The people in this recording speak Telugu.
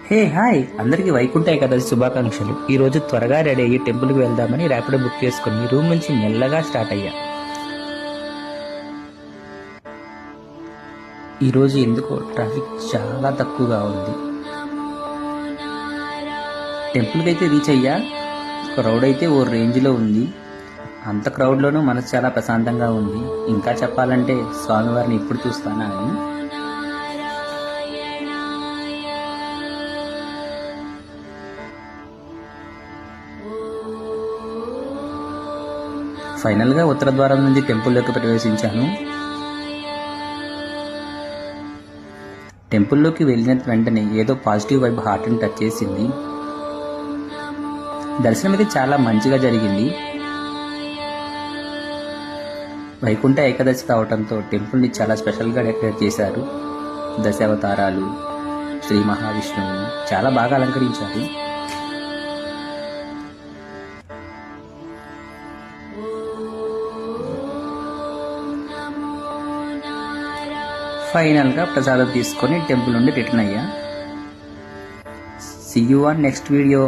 హే హాయ్, అందరికీ వైకుంఠ ఏకాదశి శుభాకాంక్షలు. ఈ రోజు త్వరగా రెడీ అయ్యి టెంపుల్కి వెళ్దామని ర్యాపిడో బుక్ చేసుకుని రూమ్ నుంచి మెల్లగా స్టార్ట్ అయ్యా. ఈరోజు ఎందుకో ట్రాఫిక్ చాలా తక్కువగా ఉంది. టెంపుల్కి అయితే రీచ్ అయ్యా. క్రౌడ్ అయితే ఓ రేంజ్లో ఉంది. అంత క్రౌడ్లోనూ మనసు చాలా ప్రశాంతంగా ఉంది. ఇంకా చెప్పాలంటే స్వామివారిని ఎప్పుడు చూస్తానా అని. ఫైనల్గా ఉత్తర ద్వారం నుంచి టెంపుల్లోకి ప్రవేశించాను. టెంపుల్లోకి వెళ్ళిన వెంటనే ఏదో పాజిటివ్ వైబ్ హార్ట్ని టచ్ చేసింది. దర్శనం అయితే చాలా మంచిగా జరిగింది. వైకుంఠ ఏకాదశి కావడంతో టెంపుల్ని చాలా స్పెషల్గా డెకరేట్ చేశారు. దశావతారాలు, శ్రీ మహావిష్ణువు చాలా బాగా అలంకరించారు. ఫైనల్గా ప్రసాదం తీసుకొని టెంపుల్ నుండి రిటర్న్ అయ్యా. See you on next video.